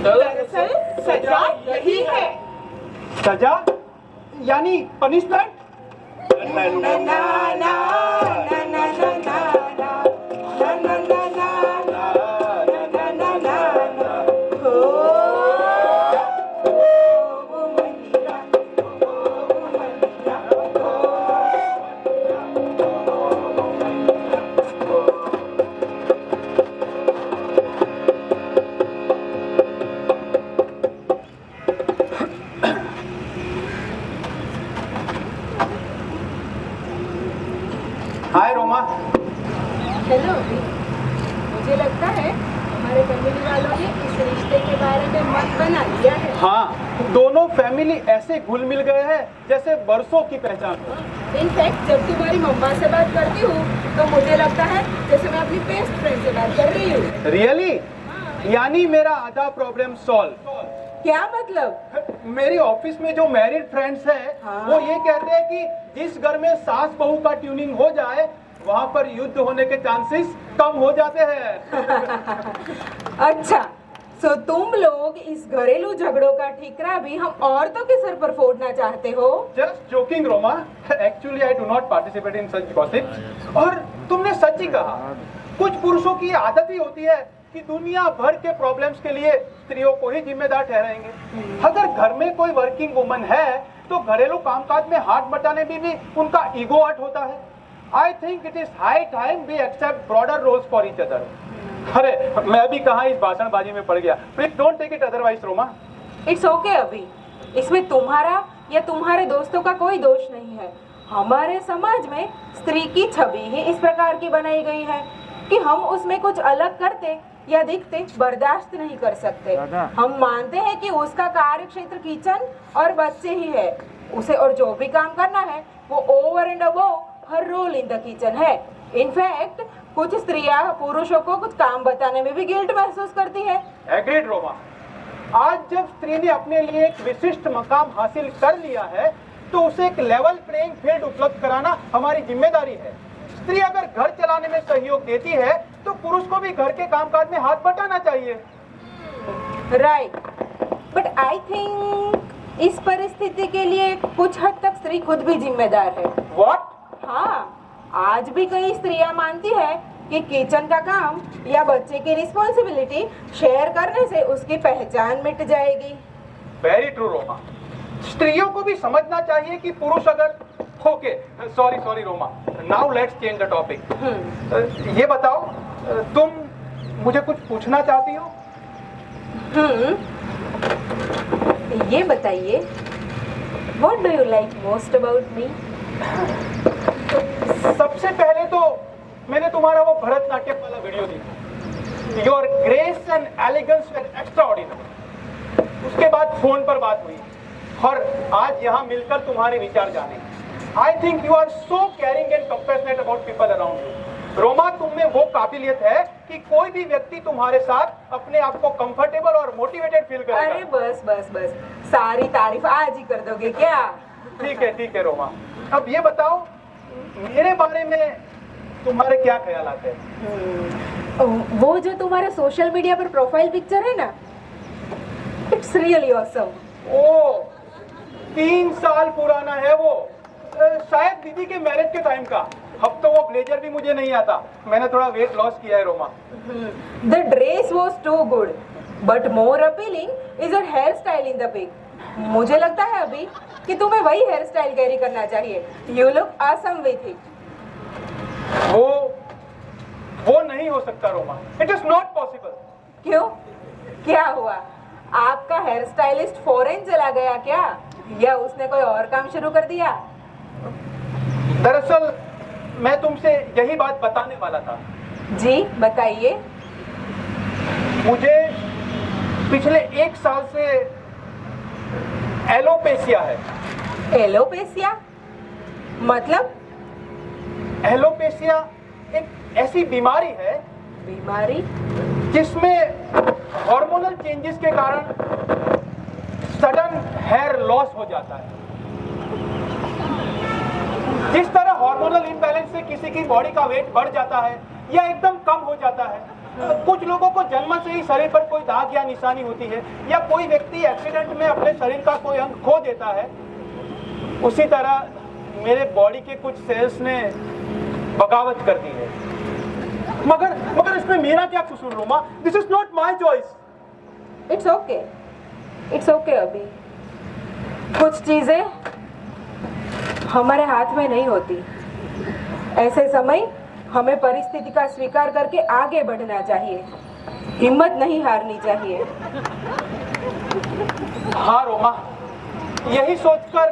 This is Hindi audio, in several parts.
दरअसल सजा यही है। सजा यानी पनिशमेंट? ना ना ना ना ना ना ना ना ना ना ना ना ना हो मैया हाय रोमा। हेलो, मुझे लगता है हमारे फैमिली वालों ने इस रिश्ते के बारे में मत बना लिया है। हाँ, दोनों फैमिली ऐसे घुल मिल गए हैं जैसे बरसों की पहचान हो। इनफैक्ट जब तुम्हारी मम्मा से बात करती हूँ तो मुझे लगता है जैसे मैं अपनी बेस्ट फ्रेंड से बात कर रही हूँ। रियली? यानी मेरा आधा प्रॉब्लम सॉल्व। क्या मतलब? मेरी ऑफिस में जो मैरिड फ्रेंड्स हैं, हाँ। वो ये कहते हैं कि जिस घर में सास बहू का ट्यूनिंग हो जाए वहाँ पर युद्ध होने के चांसेस कम हो जाते हैं। अच्छा, सो तुम लोग इस घरेलू झगड़ों का ठीकरा भी हम औरतों के सर पर फोड़ना चाहते हो? Just joking Roma, actually I do not participate in such gossip. और तुमने सच ही कहा, कुछ पुरुषों की आदत ही होती है कि दुनिया भर के प्रॉब्लम्स के लिए स्त्रियों को ही जिम्मेदार ठहराएंगे। अगर घर में कोई वर्किंग वुमन है तो घरेलू कामकाज में हाथ बटाने में भी उनका ईगो हर्ट होता है। I think it is high time we accept broader roles for each other. अरे मैं भी कहाँ इस भाषणबाजी में पड़ गया। Please don't take it otherwise Roma. It's okay अभी, इसमें तुम्हारा या तुम्हारे दोस्तों का कोई दोष नहीं है। हमारे समाज में स्त्री की छवि ही इस प्रकार की बनाई गई है कि हम उसमें कुछ अलग करते या दिखते बर्दाश्त नहीं कर सकते। हम मानते हैं कि उसका कार्य क्षेत्र किचन और बच्चे ही है। उसे और जो भी काम करना है वो over and above her role in the kitchen है। इनफैक्ट कुछ स्त्रियां पुरुषों को कुछ काम बताने में भी गिल्ट महसूस करती है। एग्रीड रोमा। आज जब स्त्री ने अपने लिए एक विशिष्ट मकाम हासिल कर लिया है तो उसे एक लेवल प्लेइंग फील्ड उपलब्ध कराना हमारी जिम्मेदारी है। स्त्री अगर घर चलाने में सहयोग देती है तो पुरुष को भी घर के कामकाज में हाथ बटाना चाहिए। राइट, बट आई थिंक इस परिस्थिति के लिए कुछ हद तक स्त्री खुद भी जिम्मेदार है। व्हाट? हाँ, आज भी कई स्त्रियां मानती है कि किचन का काम या बच्चे की रिस्पॉन्सिबिलिटी शेयर करने से उसकी पहचान मिट जाएगी। Very true Roma. स्त्रियों को भी समझना चाहिए कि पुरुष अगर okay sorry Roma, now let's change the topic. ये बताओ, तुम मुझे कुछ पूछना चाहती हो? ये बताइए, what do you like most about me? सबसे पहले तो मैंने तुम्हारा वो भरतनाट्यम वाला वीडियो देखा। Your grace and elegance were extraordinary. उसके बाद फोन पर बात हुई और आज यहाँ मिलकर तुम्हारे विचार जाने। I think you are so caring and compassionate about people around you. Roma, तुम में वो काबिलियत है कि कोई भी व्यक्ति तुम्हारे साथ अपने आप को कंफर्टेबल और मोटिवेटेड फील करेगा। अरे बस बस बस, सारी तारीफ आज ही कर दोगे क्या? ठीक है रोमा। अब ये बताओ, मेरे बारे में तुम्हारे क्या ख्याल आते हैं? वो जो तुम्हारे सोशल मीडिया पर प्रोफाइल पिक्चर है ना, इट्स रियली ऑसम। ओ, 3 साल पुराना है वो, शायद दीदी के मैरिज के टाइम का। अब तो वो ब्लेजर भी मुझे नहीं आता। मैंने थोड़ा वेट लॉस किया है Roma. The dress was too good but more appealing is your hair style in the pic. मुझे लगता है अभी कि तुम्हें वही हेयर स्टाइल कैरी करना चाहिए। You look awesome with it. वो नहीं हो सकता Roma. It is not possible. क्यों? क्या हुआ? आपका हेयर स्टाइलिस्ट फॉरेन चला गया क्या, या उसने कोई और काम शुरू कर दिया? दरअसल मैं तुमसे यही बात बताने वाला था। जी बताइए। मुझे पिछले 1 साल से एलोपेशिया है। एलोपेशिया मतलब? एलोपेशिया एक ऐसी बीमारी है बीमारी जिसमें हार्मोनल चेंजेस के कारण सडन हेयर लॉस हो जाता है। जिस तरह हार्मोनल इम्बैलेंस से किसी की बॉडी का वेट बढ़ जाता है या एकदम कम हो जाता है, कुछ लोगों को जन्म से ही शरीर पर कोई दाग या निशानी होती है, या कोई व्यक्ति एक्सीडेंट में अपने शरीर का कोई अंग खो देता है। उसी तरह मेरे बॉडी के कुछ सेल्स ने बगावत कर दी है। मगर इसमें मेरा क्या कसूर Roma? This is not my choice. It's okay अभी। कुछ चीजें हमारे हाथ में नहीं होती। ऐसे समय हमें परिस्थिति का स्वीकार करके आगे बढ़ना चाहिए, हिम्मत नहीं हारनी चाहिए। हाँ रोमा, यही सोचकर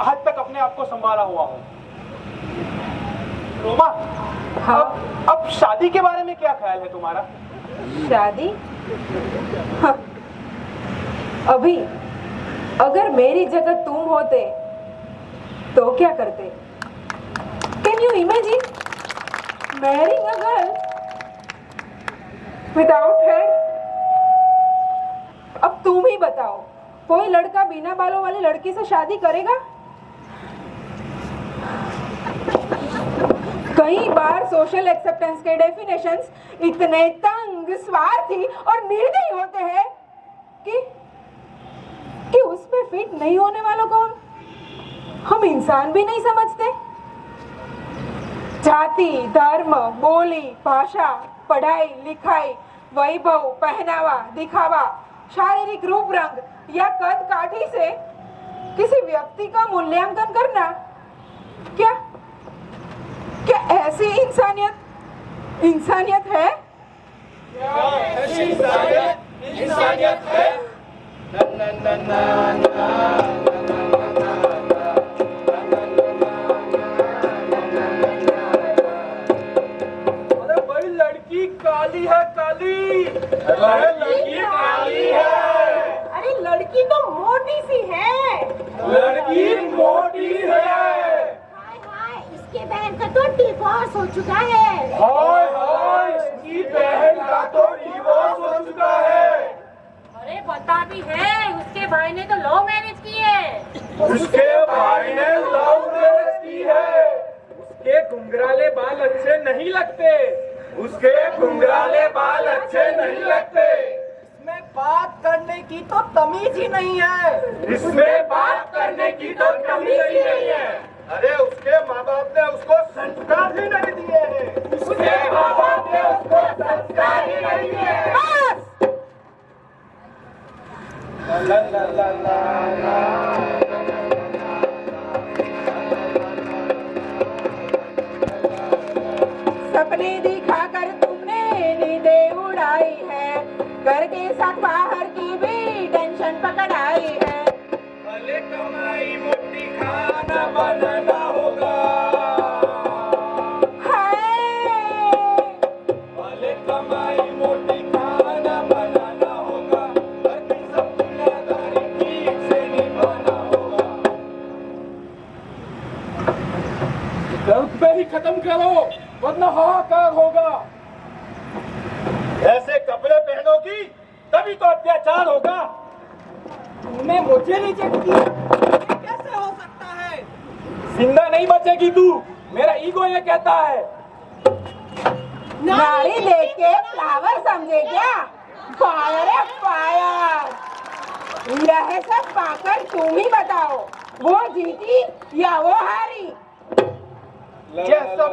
आज तक अपने आप को संभाला हुआ हूँ। रोमा, हाँ? अब शादी के बारे में क्या ख्याल है तुम्हारा? शादी? हाँ। अभी अगर मेरी जगह तुम होते तो क्या करते? Can you imagine marrying a girl without head? अब तुम ही बताओ, कोई लड़का बिना बालों वाली लड़की से शादी करेगा? कई बार सोशल एक्सेप्टेंस के डेफिनेशंस इतने तंग, स्वार्थी और निर्दयी होते हैं कि उस पे फिट नहीं होने वालों को हम इंसान भी नहीं समझते। जाति, धर्म, बोली, भाषा, पढ़ाई लिखाई, वैभव, पहनावा, दिखावा, शारीरिक रूप रंग या कद काठी से किसी व्यक्ति का मूल्यांकन करना क्या ऐसी इंसानियत है? ऐसी इंसानियत है? अरे भाई, लड़की काली है, काली। अरे लड़की काली है। अरे लड़की तो मोटी सी है। लड़की मोटी है। हाय हाय, इसके बहन का तो डिवोर्स हो चुका है। हाय, इसकी बहन का तो डिवोर्स हो चुका है। अरे पता भी है, उसके भाई ने तो लव मैरिज की है। उसके भाई ने लव मैरिज की है। उसके घुंघराले बाल अच्छे नहीं लगते। उसके घुंघराले बाल अच्छे नहीं लगते। इसमें बात करने की तो तमीज ही नहीं है। इसमें बात करने की तो तमीज ही नहीं है। अरे उसके माँ बाप ने उसको संस्कार ही नहीं दिए हैं। उसके माँ बाप ने उसको संस्कार ही नहीं दिए हैं। बस ला ला ला ला ला। सपने दिखाकर तुमने नींदें उड़ाई है, घर के साथ बाहर की भी टेंशन पकड़ाई है। भले कमाई मोटी खाना बनाना होगा। हाय, भले कमाई मोटी खाना बनाना होगा। घर की सब जिम्मेदारी ठीक से निभाना होगा। गलत पे ही खत्म करो, वरना हाहाकार होगा। ऐसे कपड़े पहनोगी तभी तो अत्याचार होगा। तुमने मुझे रिजेक्ट किया, ये कैसे हो सकता है? जिंदा नहीं बचेगी तू, मेरा ईगो ये कहता है। नारी देख के फ्लावर समझे क्या? फायर है फायर। यह सब पाकर तुम ही बताओ, वो जीती या वो हारी? ये सब